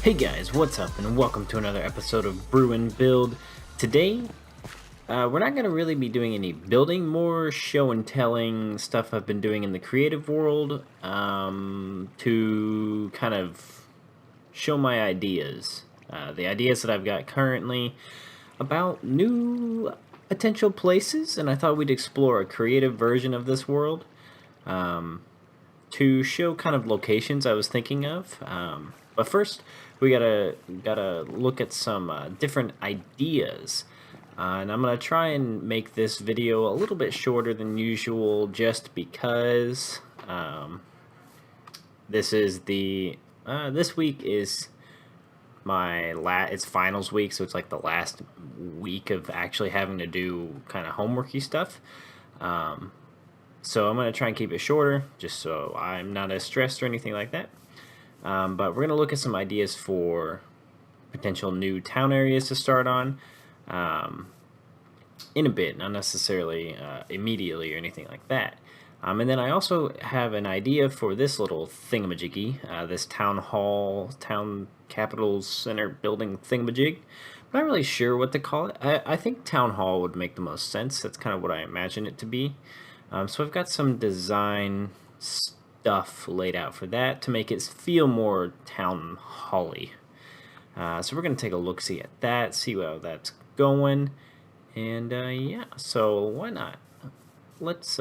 Hey guys, what's up, and welcome to another episode of Brew and Build. Today, we're not going to really be doing any building, more show and telling stuff I've been doing in the creative world to kind of show my ideas. The ideas that I've got currently about new potential places, and I thought we'd explore a creative version of this world to show kind of locations I was thinking of. But first, we gotta look at some different ideas, and I'm gonna try and make this video a little bit shorter than usual, just because this is the this week is my it's finals week, so it's like the last week of actually having to do kind of homeworky stuff. So I'm going to try and keep it shorter, just so I'm not as stressed or anything like that. But we're going to look at some ideas for potential new town areas to start on in a bit, not necessarily immediately or anything like that. And then I also have an idea for this little thingamajiggy, this town hall, town capital center building thingamajig. I'm not really sure what to call it. I think town hall would make the most sense. That's kind of what I imagine it to be. So I've got some design stuff laid out for that to make it feel more town hall-y. So we're going to take a look-see at that, see how that's going, and yeah, so why not? Let's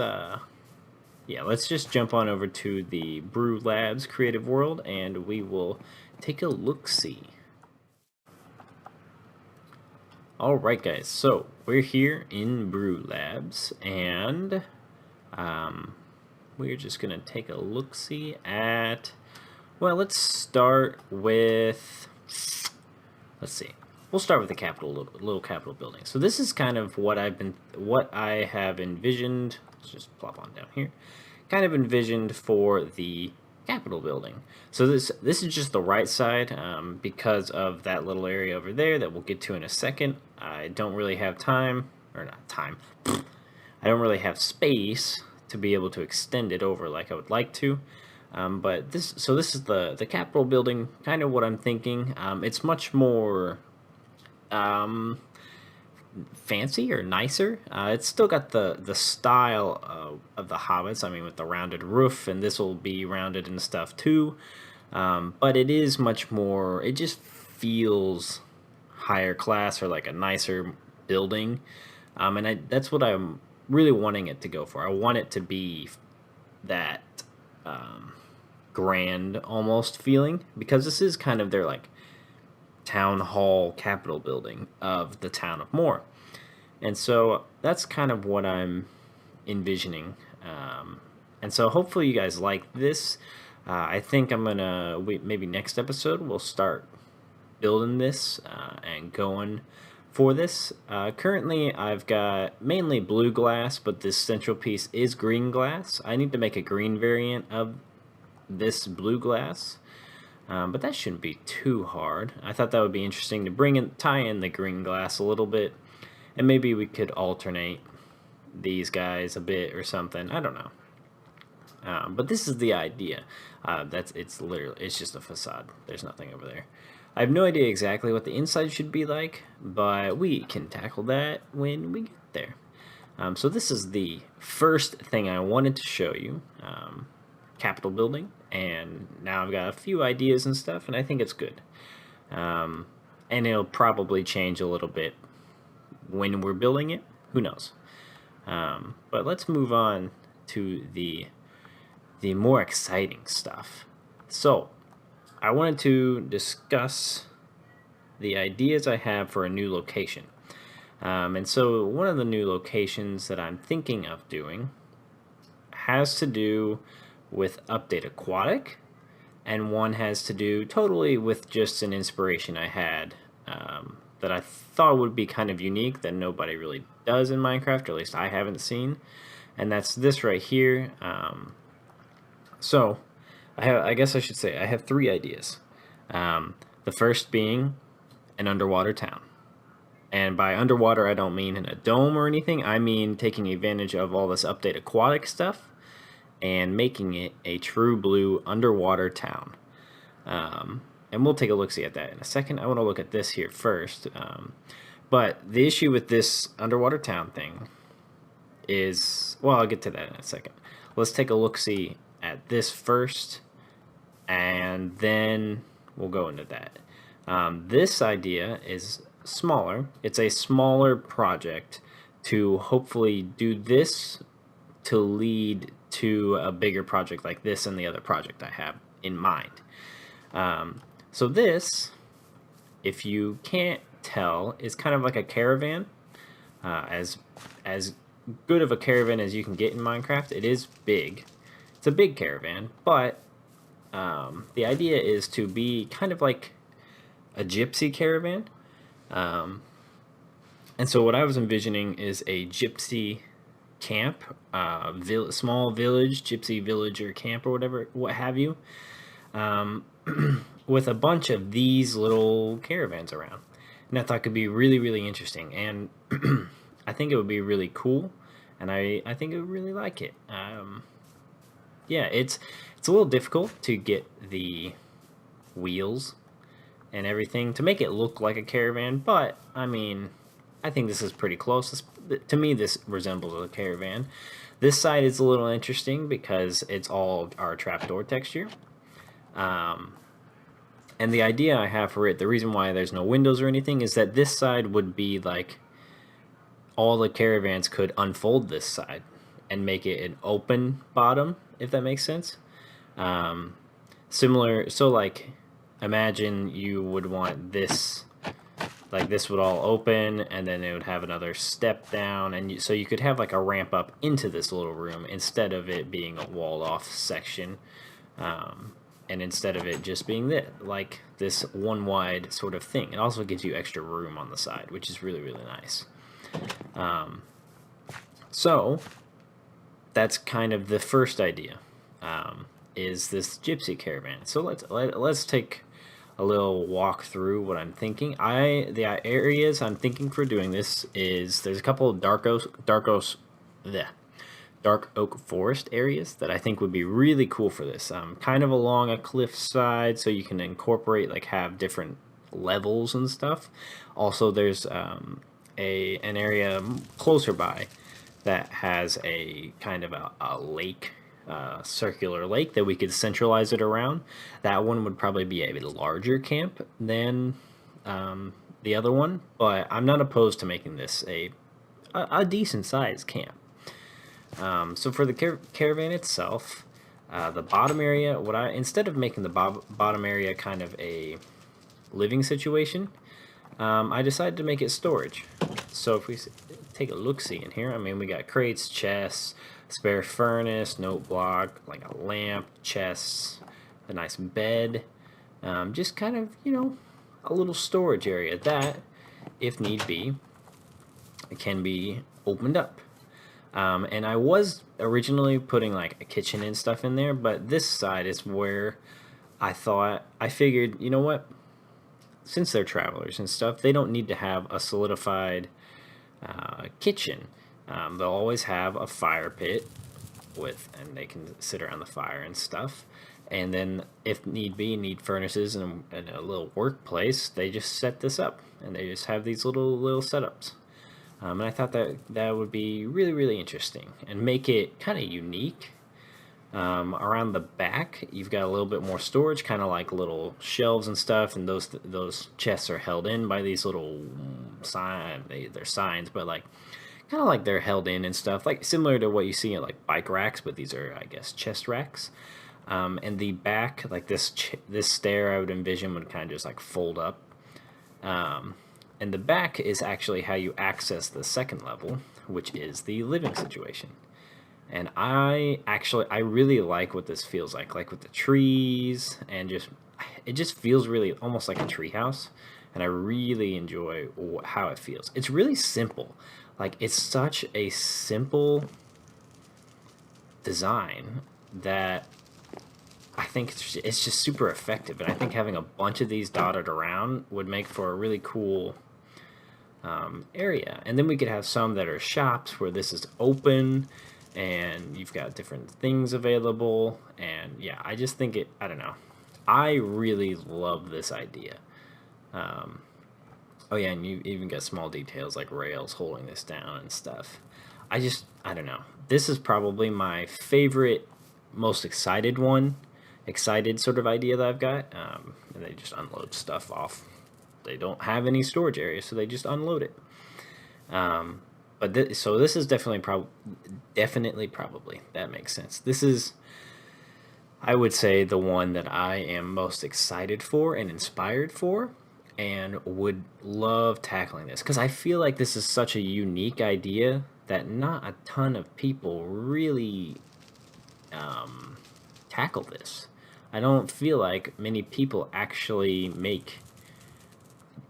just jump on over to the Brew Labs creative world, and we will take a look-see. Alright guys, so we're here in Brew Labs, and we're just going to take a look-see at, well, let's start with, let's see, we'll start with the Capitol, little Capitol building. So this is kind of what I have envisioned, let's just plop on down here, kind of envisioned for the Capitol building. So this is just the right side because of that little area over there that we'll get to in a second. I don't really have time, or not time, I don't really have space to be able to extend it over like I would like to. But this is the Capitol building, kind of what I'm thinking. It's much more fancy or nicer. It's still got the style of the Hobbits. I mean, with the rounded roof, and this will be rounded and stuff too. But it is much more. It just feels higher class, or like a nicer building. And that's what I'm really wanting it to go for. I want it to be that grand almost feeling, because this is kind of their like town hall capitol building of the town of Moore. And so that's kind of what I'm envisioning. And so hopefully you guys like this. I think I'm gonna maybe next episode we'll start building this and going for this. Currently I've got mainly blue glass, but this central piece is green glass. I need to make a green variant of this blue glass, but that shouldn't be too hard. I thought that would be interesting to tie in the green glass a little bit, and maybe we could alternate these guys a bit or something. I don't know. But this is the idea. It's just a facade. There's nothing over there. I have no idea exactly what the inside should be like, but we can tackle that when we get there. So this is the first thing I wanted to show you, Capitol building, and now I've got a few ideas and stuff, and I think it's good. And it'll probably change a little bit when we're building it. Who knows? But let's move on to the more exciting stuff. So I wanted to discuss the ideas I have for a new location. And so one of the new locations that I'm thinking of doing has to do with Update Aquatic, and one has to do totally with just an inspiration I had that I thought would be kind of unique that nobody really does in Minecraft, or at least I haven't seen, and that's this right here. So I guess I should say I have three ideas. The first being an underwater town. And by underwater, I don't mean in a dome or anything. I mean taking advantage of all this Update Aquatic stuff and making it a true blue underwater town. and we'll take a look see at that in a second. I want to look at this here first. But the issue with this underwater town thing is, well, I'll get to that in a second. Let's take a look see at this first, and then we'll go into that. This idea is smaller. It's a smaller project to hopefully do this to lead to a bigger project like this and the other project I have in mind. So this, if you can't tell, is kind of like a caravan. As good of a caravan as you can get in Minecraft. It is big. It's a big caravan, but the idea is to be kind of like a gypsy caravan. And so what I was envisioning is a gypsy camp, small village, gypsy village or camp or whatever, what have you, with a bunch of these little caravans around. And I thought could be really, really interesting. And I think it would be really cool. And I think I would really like it. Yeah, it's a little difficult to get the wheels and everything to make it look like a caravan, but I mean, I think this is pretty close. To me, this resembles a caravan. This side is a little interesting because it's all our trapdoor texture. And the idea I have for it, the reason why there's no windows or anything, is that this side would be like all the caravans could unfold this side and make it an open bottom, if that makes sense. Similar, so like imagine you would want this, like this would all open and then it would have another step down, and so you could have like a ramp up into this little room instead of it being a walled off section, and instead of it just being like this one wide sort of thing. It also gives you extra room on the side, which is really, really nice. So that's kind of the first idea, is this gypsy caravan. So let's take a little walk through what I'm thinking. The areas I'm thinking for doing this is there's a couple of dark oak forest areas that I think would be really cool for this. Kind of along a cliff side, so you can incorporate, like, have different levels and stuff. Also, there's an area closer by that has a kind of a lake, circular lake that we could centralize it around. That one would probably be a larger camp than the other one, but I'm not opposed to making this a decent sized camp. So for the caravan itself, the bottom area, instead of making the bottom area kind of a living situation, I decided to make it storage. So if we take a look-see in here, I mean, we got crates, chests, spare furnace, note block, like a lamp, chests, a nice bed, just kind of, a little storage area that, if need be, it can be opened up. And I was originally putting like a kitchen and stuff in there, but this side is where I figured, you know what? Since they're travelers and stuff, they don't need to have a solidified kitchen. They'll always have a fire pit and they can sit around the fire and stuff. And then, if need furnaces and a little workplace, they just set this up and they just have these little setups. And I thought that would be really, really interesting and make it kind of unique. Around the back, you've got a little bit more storage, kind of like little shelves and stuff, and those chests are held in by these little they're signs, but like kind of like they're held in and stuff, like similar to what you see in like bike racks, but these are, I guess, chest racks. And the back, like this stair, I would envision would kind of just like fold up. And the back is actually how you access the second level, which is the living situation. And I really like what this feels like with the trees, and it just feels really almost like a treehouse. And I really enjoy how it feels. It's really simple. Like, it's such a simple design that I think it's just super effective. And I think having a bunch of these dotted around would make for a really cool area. And then we could have some that are shops where this is open and you've got different things available. And yeah, I just think I don't know, I really love this idea. Oh yeah, and you even got small details like rails holding this down and stuff. I don't know. This is probably my favorite, most excited sort of idea that I've got. And they just unload stuff off. They don't have any storage area, so they just unload it. So this is definitely probably that makes sense. This is, I would say, the one that I am most excited for and inspired for, and would love tackling this because I feel like this is such a unique idea that not a ton of people really tackle this. I don't feel like many people actually make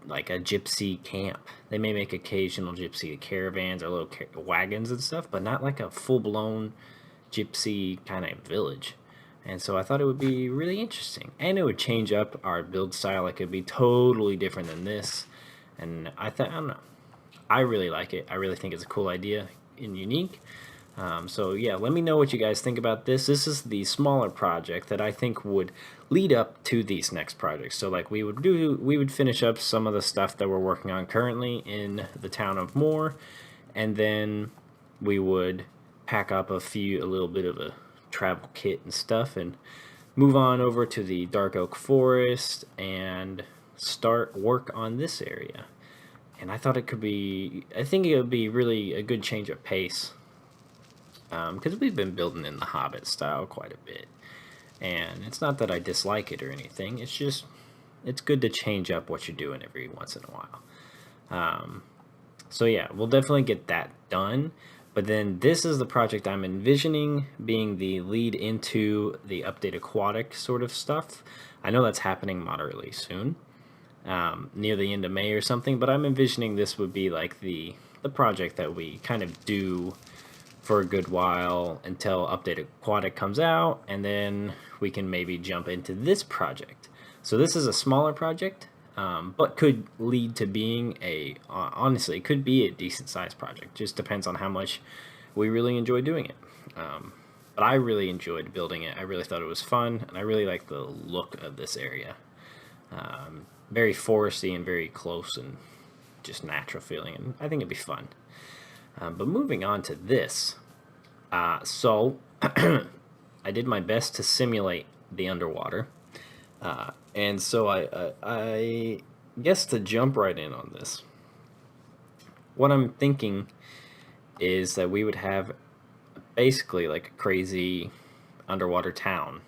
like a gypsy camp. They may make occasional gypsy caravans or little wagons and stuff, but not like a full blown gypsy kind of village. And so I thought it would be really interesting, and it would change up our build style. It could be totally different than this, and I don't know. I really like it. I really think it's a cool idea and unique. So yeah, let me know what you guys think about this. This is the smaller project that I think would lead up to these next projects. So like we would finish up some of the stuff that we're working on currently in the town of Moore, and then we would pack up a little bit of a travel kit and stuff, and move on over to the Dark Oak Forest and start work on this area. And I think it would be really a good change of pace because we've been building in the Hobbit style quite a bit. And it's not that I dislike it or anything, it's just, it's good to change up what you're doing every once in a while. So yeah, we'll definitely get that done. But then this is the project I'm envisioning being the lead into the Update Aquatic sort of stuff. I know that's happening moderately soon, near the end of May or something, but I'm envisioning this would be like the project that we kind of do for a good while until Update Aquatic comes out, and then we can maybe jump into this project. So this is a smaller project, but could lead to being honestly, it could be a decent sized project. Just depends on how much we really enjoy doing it. But I really enjoyed building it. I really thought it was fun, and I really like the look of this area. Very foresty and very close and just natural feeling, and I think it'd be fun. But moving on to this, so I did my best to simulate the underwater, and so I guess to jump right in on this, what I'm thinking is that we would have basically like a crazy underwater town.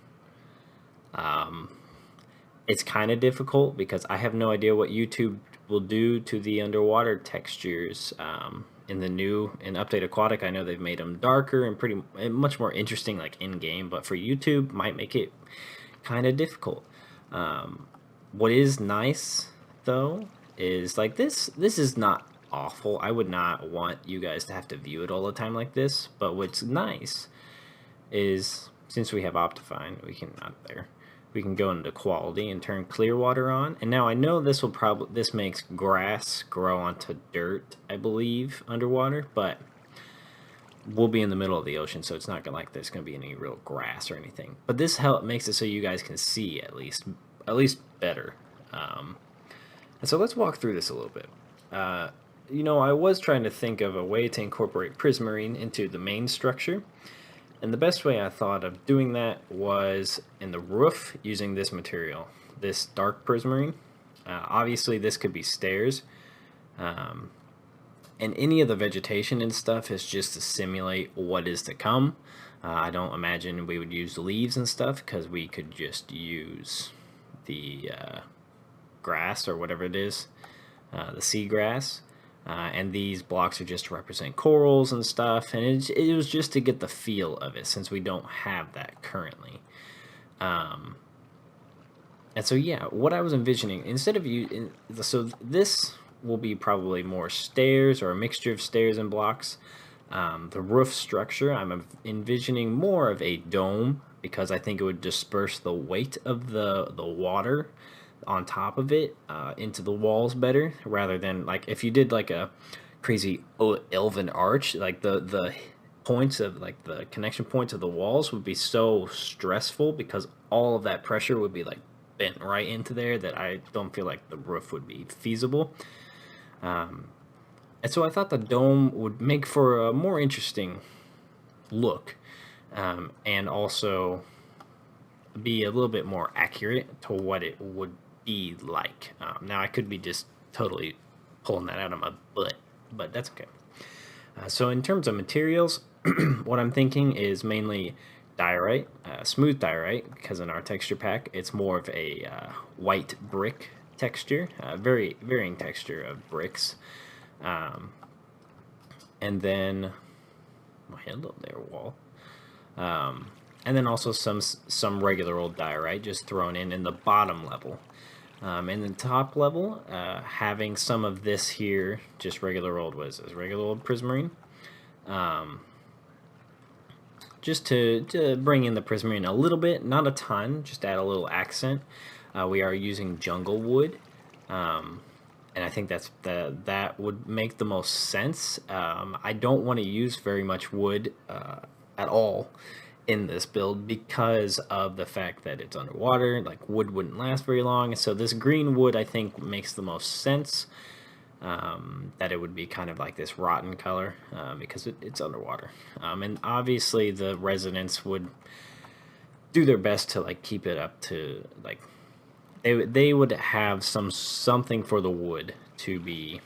It's kind of difficult because I have no idea what YouTube will do to the underwater textures. In the new in Update Aquatic, I know they've made them darker and much more interesting, like in game. But for YouTube, might make it kind of difficult. What is nice though is like this. This is not awful. I would not want you guys to have to view it all the time like this. But what's nice is since we have Optifine, we can go into quality and turn clear water on. And now I know this makes grass grow onto dirt, I believe, underwater, but we'll be in the middle of the ocean, so it's not gonna, like there's gonna be any real grass or anything. But this makes it so you guys can see at least better. And so let's walk through this a little bit. I was trying to think of a way to incorporate prismarine into the main structure. And the best way I thought of doing that was in the roof using this material, this dark prismarine. Obviously, this could be stairs. And any of the vegetation and stuff is just to simulate what is to come. I don't imagine we would use leaves and stuff because we could just use the grass or whatever it is, the seagrass. And these blocks are just to represent corals and stuff, and it was just to get the feel of it since we don't have that currently. And so yeah, what I was envisioning instead of so this will be probably more stairs or a mixture of stairs and blocks. The roof structure, I'm envisioning more of a dome because I think it would disperse the weight of the water on top of it into the walls better, rather than like if you did like a crazy elven arch, like the points of like the connection points of the walls would be so stressful because all of that pressure would be like bent right into there that I don't feel like the roof would be feasible. And so I thought the dome would make for a more interesting look, and also be a little bit more accurate to what it would be like. Now, I could be just totally pulling that out of my butt, but that's okay. So, in terms of materials, what I'm thinking is mainly diorite, smooth diorite, because in our texture pack, it's more of a white brick texture, very varying texture of bricks. Um, and then, oh, hello there, wall. And then also some regular old diorite just thrown in the bottom level. In the top level, having some of this here, just regular old, what is this, regular old prismarine, just to bring in the prismarine a little bit, not a ton, just add a little accent. We are using jungle wood, and I think that would make the most sense. I don't want to use very much wood at all in this build because of the fact that it's underwater. Like, wood wouldn't last very long, so this green wood I think makes the most sense. That it would be kind of like this rotten color because it's underwater, and obviously the residents would do their best to like keep it up to like they would have something for the wood to be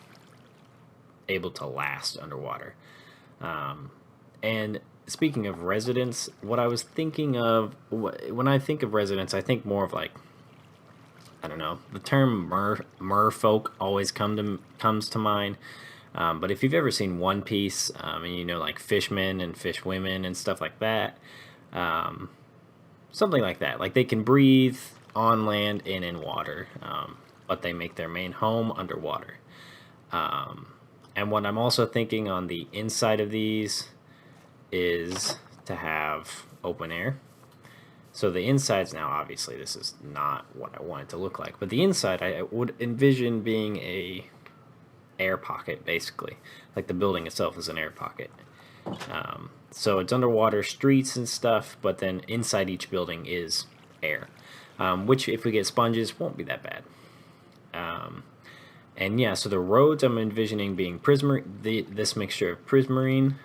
able to last underwater. And speaking of residents, what I was thinking of when I think of residents, I think more of like, I don't know, the term merfolk always comes to mind. But if you've ever seen One Piece, and you know, like fishmen and fishwomen and stuff like that, something like that. Like, they can breathe on land and in water, but they make their main home underwater. And what I'm also thinking on the inside of these is to have open air. So the insides, now obviously this is not what I want it to look like, but the inside I would envision being a air pocket, basically. Like, the building itself is an air pocket. So it's underwater streets and stuff, but then inside each building is air, which if we get sponges won't be that bad. And yeah, so the roads I'm envisioning being this mixture of prismarine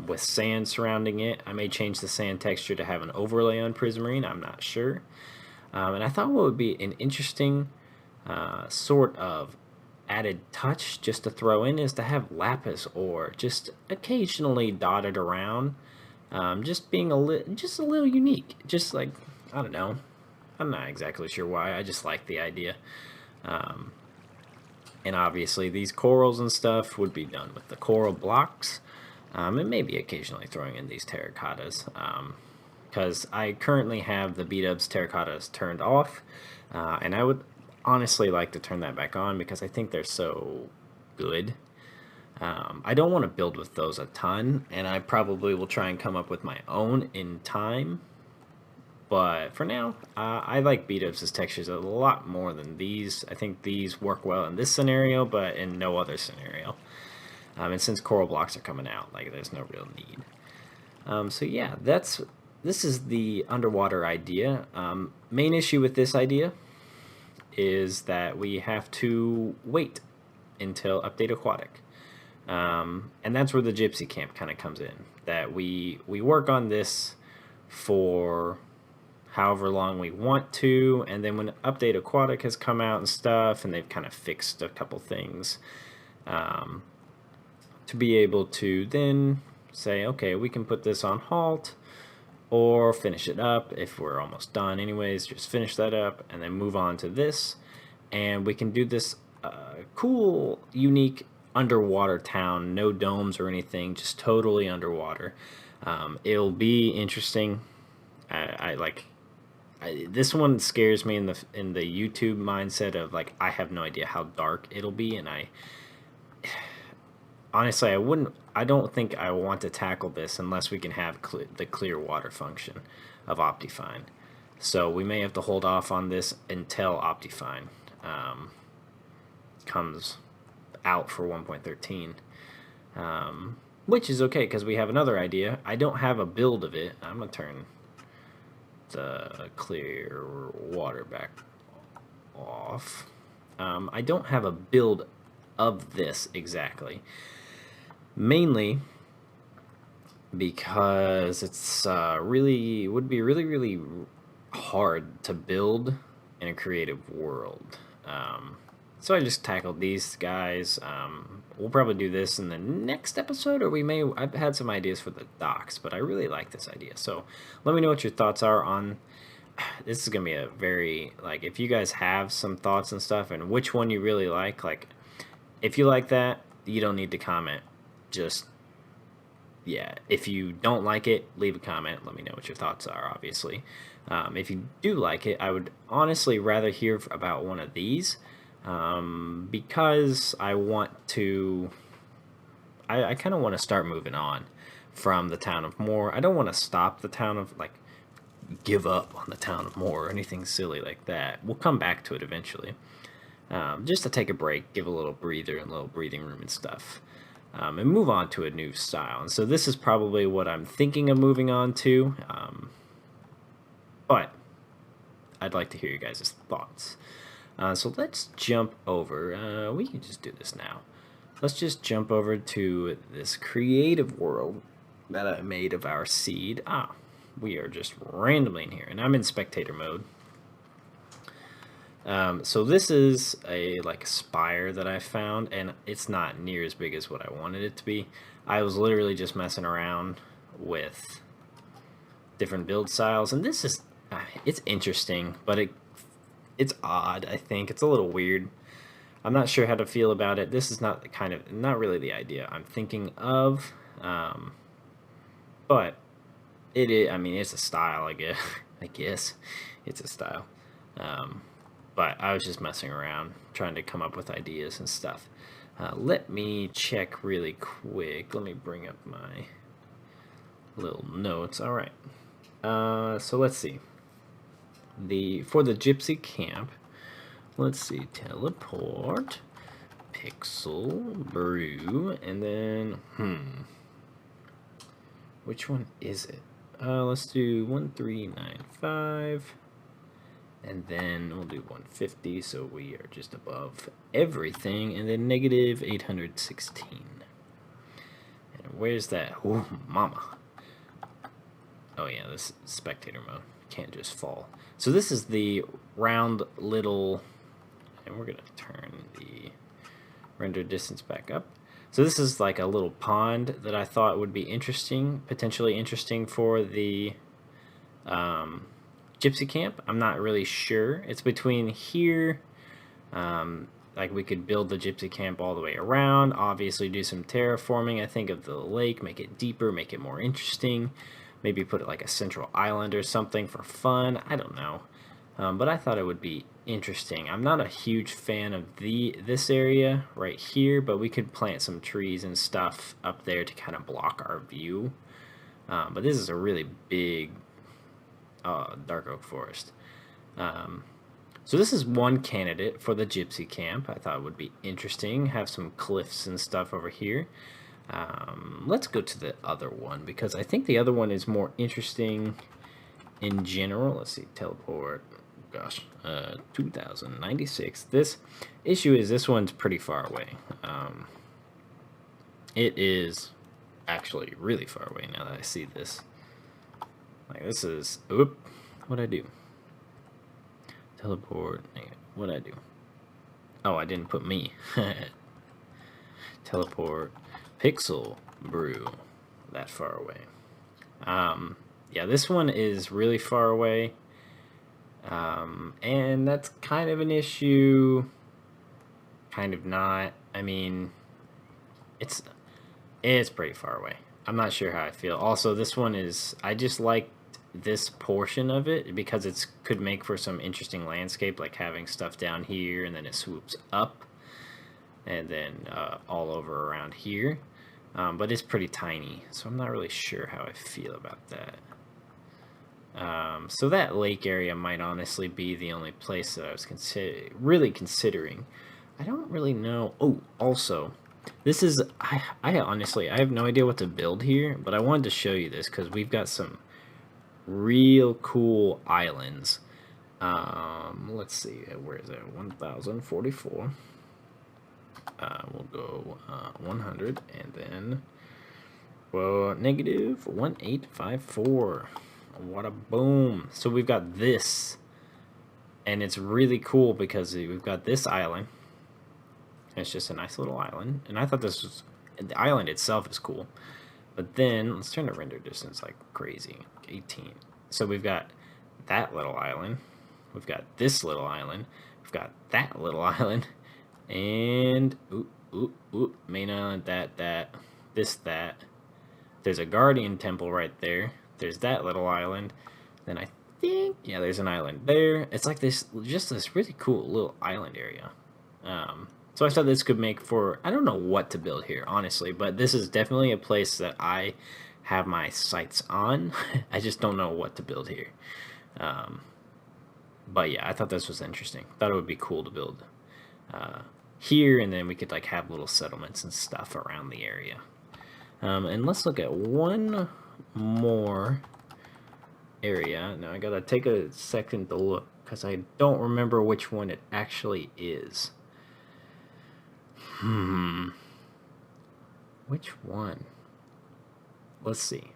with sand surrounding it. I may change the sand texture to have an overlay on prismarine, I'm not sure. And I thought what would be an interesting sort of added touch just to throw in is to have lapis ore just occasionally dotted around, just being just a little unique. Just like, I don't know, I'm not exactly sure why. I just like the idea. And obviously these corals and stuff would be done with the coral blocks, and maybe occasionally throwing in these terracottas, because I currently have the Bdubs terracottas turned off, and I would honestly like to turn that back on because I think they're so good. I don't want to build with those a ton, and I probably will try and come up with my own in time. But for now, I like Bdubs' textures a lot more than these. I think these work well in this scenario, but in no other scenario. And since coral blocks are coming out, like, there's no real need. So yeah, this is the underwater idea. Main issue with this idea is that we have to wait until Update Aquatic. And that's where the Gypsy Camp kind of comes in. That we work on this for however long we want to, and then when Update Aquatic has come out and stuff, and they've kind of fixed a couple things, to be able to then say, okay, we can put this on halt, or finish it up if we're almost done anyways, just finish that up, and then move on to this, and we can do this cool, unique underwater town, no domes or anything, just totally underwater. It'll be interesting. I like this one scares me in the YouTube mindset of like, I have no idea how dark it'll be, and I honestly I don't think I want to tackle this unless we can have the clear water function of Optifine. So we may have to hold off on this until Optifine comes out for 1.13, which is okay because we have another idea. I don't have a build of it. I'm gonna turn the clear water back off. I don't have a build of this exactly. Mainly because it's would be really hard to build in a creative world. So I just tackled these guys. We'll probably do this in the next episode, or I've had some ideas for the docks, but I really like this idea. So let me know what your thoughts are on. This is gonna be a very, like, if you guys have some thoughts and stuff, and which one you really like if you like that, you don't need to comment. Just, yeah, if you don't like it, leave a comment. Let me know what your thoughts are, obviously. If you do like it, I would honestly rather hear about one of these, because I want to. I kind of want to start moving on from the town of Moore. I don't want to stop the town of, like, give up on the town of Moore or anything silly like that. We'll come back to it eventually. Just to take a break, give a little breather and a little breathing room and stuff. And move on to a new style. And so this is probably what I'm thinking of moving on to. But I'd like to hear you guys' thoughts. So let's jump over. We can just do this now. Let's just jump over to this creative world that I made of our seed. We are just randomly in here, and I'm in spectator mode. So this is a spire that I found, and it's not near as big as what I wanted it to be. I was literally just messing around with different build styles, and this is it's interesting, but it's odd. I think it's a little weird. I'm not sure how to feel about it. This is not really the idea I'm thinking of, but it is. I mean, it's a style, I guess. I guess it's a style. But I was just messing around, trying to come up with ideas and stuff. Let me check really quick. Let me bring up my little notes. All right. So let's see. For the gypsy camp, let's see. Teleport, pixel, brew, and then which one is it? Let's do 1395. And then we'll do 150, so we are just above everything. And then negative 816. And where's that? Oh, mama. Oh, yeah, this is spectator mode. Can't just fall. So this is the round little... And we're going to turn the render distance back up. So this is like a little pond that I thought would be interesting, potentially interesting for the... gypsy camp. I'm not really sure. It's between here. Like, we could build the gypsy camp all the way around. Obviously do some terraforming, I think, of the lake. Make it deeper, make it more interesting. Maybe put it like a central island or something for fun. I don't know. But I thought it would be interesting. I'm not a huge fan of this area right here, but we could plant some trees and stuff up there to kind of block our view. But this is a really big dark oak forest. So this is one candidate for the gypsy camp. I thought it would be interesting. Have some cliffs and stuff over here. Let's go to the other one, because I think the other one is more interesting in general. Let's see, teleport. Gosh, 2096. This issue is this one's pretty far away. It is actually really far away now that I see this. Like, this is... Oop. What'd I do? Teleport. What'd I do? Oh, I didn't put me. Teleport. Pixel. Brew. That far away. Yeah, this one is really far away. And that's kind of an issue. Kind of not. I mean, it's pretty far away. I'm not sure how I feel. Also, this one is... I just like this portion of it because it could make for some interesting landscape, like having stuff down here and then it swoops up and then all over around here, but it's pretty tiny, so I'm not really sure how I feel about that. So that lake area might honestly be the only place that I was really considering. I don't really know. Oh, also, this is I honestly, I have no idea what to build here, but I wanted to show you this because we've got some real cool islands Let's see, where is it? 1044. We'll go 100, and then well, negative 1854. What a boom! So we've got this, and it's really cool because we've got this island. It's just a nice little island, and I thought this was the island itself is cool. But then let's turn the render distance like crazy, 18. So we've got that little island, we've got this little island, we've got that little island, and main island, that, this, that. There's a guardian temple right there. There's that little island. Then I think, yeah, there's an island there. It's like this, just this really cool little island area. So I thought this could make for, I don't know what to build here, honestly, but this is definitely a place that I have my sights on. I just don't know what to build here. But yeah, I thought this was interesting. Thought it would be cool to build here, and then we could like have little settlements and stuff around the area. And let's look at one more area. Now I gotta take a second to look because I don't remember which one it actually is. Which one? Let's see.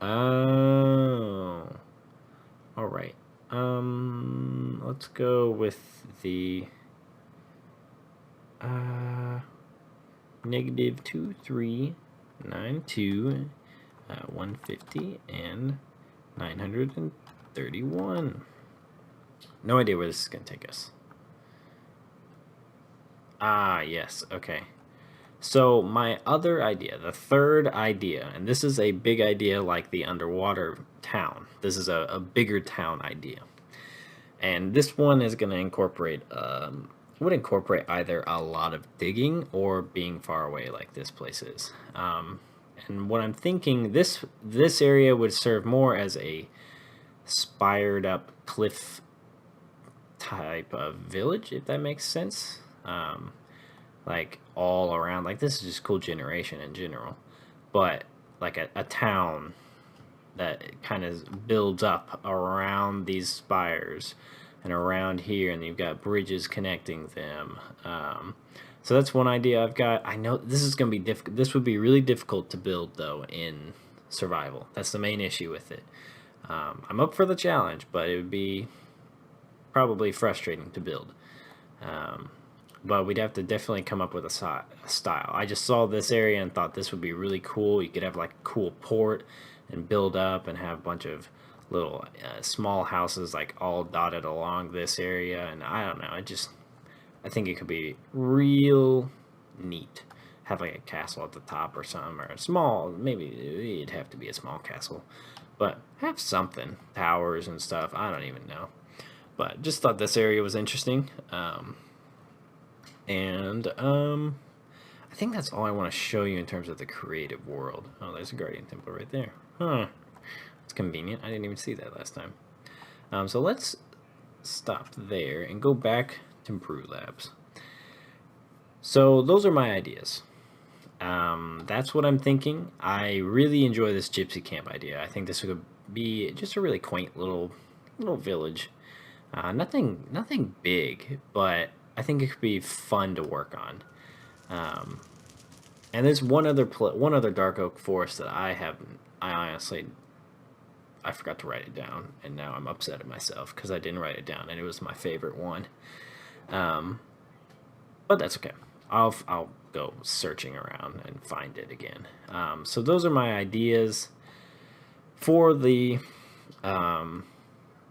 Oh. Alright. Let's go with the negative 2392, 150, and 931. No idea where this is going to take us. Ah, yes, okay. So my other idea, the third idea, and this is a big idea like the underwater town. This is a bigger town idea. And this one is going to incorporate, would incorporate either a lot of digging or being far away like this place is. And what I'm thinking, this area would serve more as a spired up cliff type of village, if that makes sense. Like all around, like this is just cool generation in general, but like a town that kind of builds up around these spires and around here, and you've got bridges connecting them. So that's one idea I've got. I know this is going to be difficult. This would be really difficult to build though in survival. That's the main issue with it. I'm up for the challenge, but it would be probably frustrating to build. But we'd have to definitely come up with a style. I just saw this area and thought this would be really cool. You could have like a cool port and build up and have a bunch of little small houses like all dotted along this area. And I don't know, I think it could be real neat. Have like a castle at the top or something, or a small, maybe it'd have to be a small castle, but have something, towers and stuff. I don't even know, but just thought this area was interesting. I think that's all I want to show you in terms of the creative world. Oh, there's a guardian temple right there. Huh. It's convenient. I didn't even see that last time. So let's stop there and go back to Brew Labs. So those are my ideas. That's what I'm thinking. I really enjoy this gypsy camp idea. I think this would be just a really quaint little village. Nothing big, but I think it could be fun to work on. And there's one other dark oak forest that I honestly forgot to write it down, and now I'm upset at myself because I didn't write it down, and it was my favorite one. But that's okay. I'll go searching around and find it again. So those are my ideas for the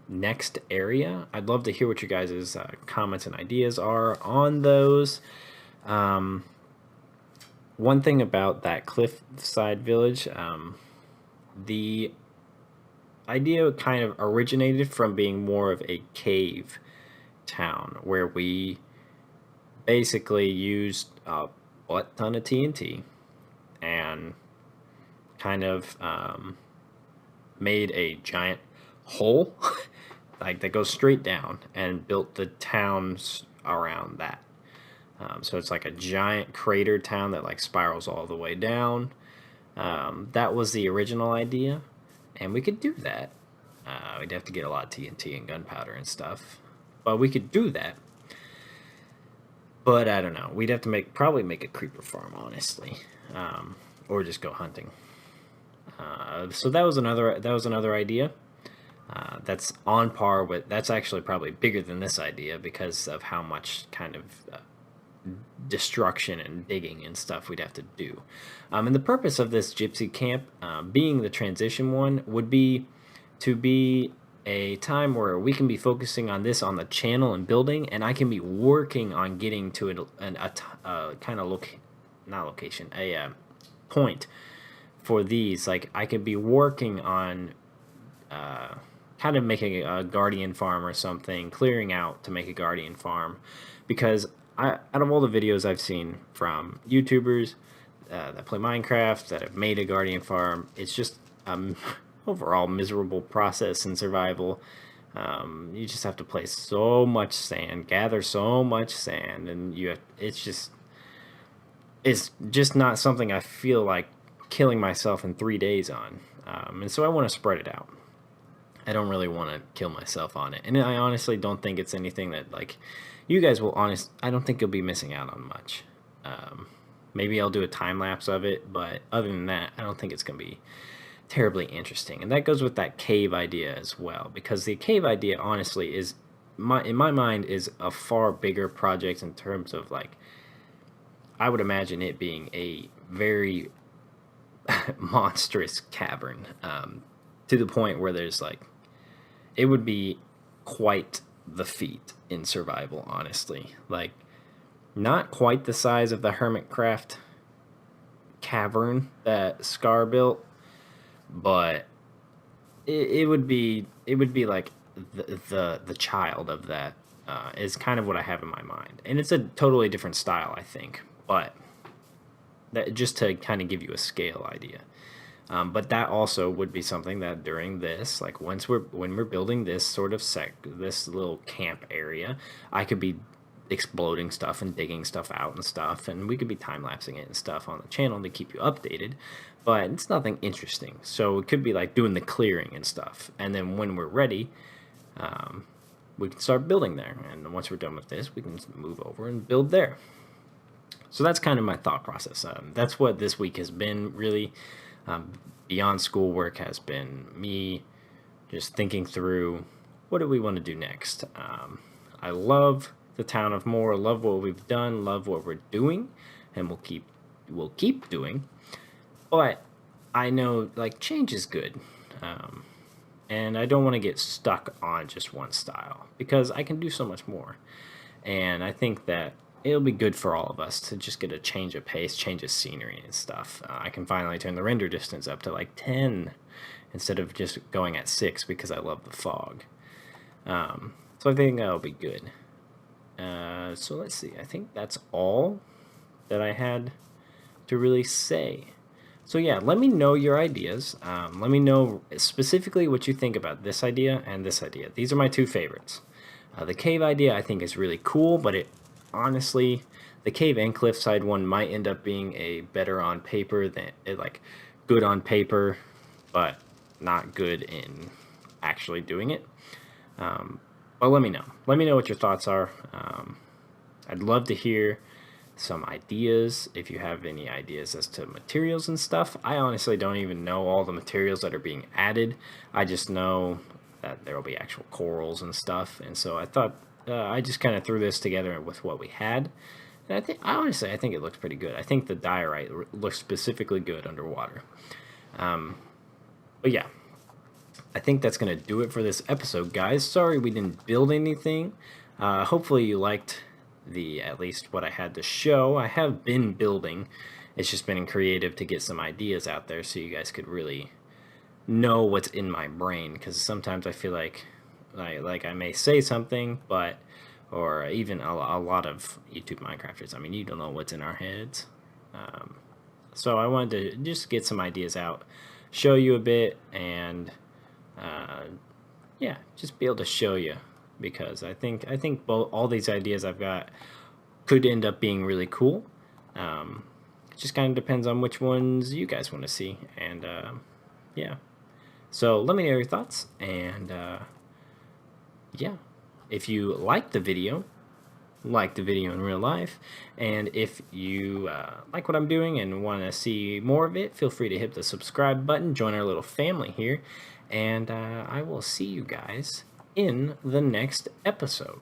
next area. I'd love to hear what you guys' comments and ideas are on those. One thing about that cliffside village, the idea kind of originated from being more of a cave town where we basically used a butt ton of TNT and kind of made a giant hole like that goes straight down and built the towns around that. So it's like a giant crater town that like spirals all the way down. That was the original idea, and we could do that. We'd have to get a lot of TNT and gunpowder and stuff, but we could do that. But I don't know. We'd have to probably make a creeper farm, honestly, or just go hunting. So that was another idea. That's on par with. That's actually probably bigger than this idea because of how much kind of destruction and digging and stuff we'd have to do. And the purpose of this gypsy camp, being the transition one, would be to be a time where we can be focusing on this on the channel and building, and I can be working on getting to a kind of not location, a point for these. Like I could be working on kind of making a guardian farm or something, clearing out to make a guardian farm, because out of all the videos I've seen from YouTubers that play Minecraft that have made a guardian farm, it's just overall miserable process in survival. You just have to place so much sand, gather so much sand, and it's just not something I feel like killing myself in 3 days on. And so I want to spread it out. I don't really want to kill myself on it, and I honestly don't think it's anything that like you guys will I don't think you'll be missing out on much. Maybe I'll do a time lapse of it, but other than that, I don't think it's gonna be terribly interesting. And that goes with that cave idea as well, because the cave idea honestly is in my mind is a far bigger project in terms of like I would imagine it being a very monstrous cavern, to the point where there's like it would be quite the feat in survival, honestly. Like not quite the size of the Hermitcraft cavern that Scar built, but it would be like the child of that, is kind of what I have in my mind, and it's a totally different style, I think, but that just to kind of give you a scale idea. But that also would be something that during this, like when we're building this sort of this little camp area, I could be exploding stuff and digging stuff out and stuff, and we could be time lapsing it and stuff on the channel to keep you updated. But it's nothing interesting, so it could be like doing the clearing and stuff, and then when we're ready, we can start building there. And once we're done with this, we can move over and build there. So that's kind of my thought process. That's what this week has been really. Beyond schoolwork has been me just thinking through what do we want to do next. I love the town of Moore, love what we've done, love what we're doing, and we'll keep doing. But I know like change is good, and I don't want to get stuck on just one style because I can do so much more. And I think that it'll be good for all of us to just get a change of pace, change of scenery and stuff. I can finally turn the render distance up to like 10 instead of just going at 6 because I love the fog. So I think that'll be good. So let's see. I think that's all that I had to really say. So yeah, let me know your ideas. Let me know specifically what you think about this idea and this idea. These are my two favorites. The cave idea I think is really cool, but honestly, the cave and cliffside one might end up being a better on paper than like good on paper, but not good in actually doing it. But let me know. Let me know what your thoughts are. I'd love to hear some ideas if you have any ideas as to materials and stuff. I honestly don't even know all the materials that are being added. I just know that there will be actual corals and stuff, and so I thought I just kind of threw this together with what we had, and I think it looks pretty good. I think the diorite looks specifically good underwater. But yeah, I think that's gonna do it for this episode, guys. Sorry we didn't build anything. Hopefully you liked at least what I had to show. I have been building. It's just been creative to get some ideas out there so you guys could really know what's in my brain, because sometimes I feel like I may say something, or even a lot of YouTube Minecrafters, I mean, you don't know what's in our heads. So I wanted to just get some ideas out, show you a bit, and yeah, just be able to show you, because I think all these ideas I've got could end up being really cool. It just kind of depends on which ones you guys want to see, and yeah. So let me know your thoughts, and yeah, if you like the video in real life, and if you like what I'm doing and want to see more of it, feel free to hit the subscribe button, join our little family here, and I will see you guys in the next episode.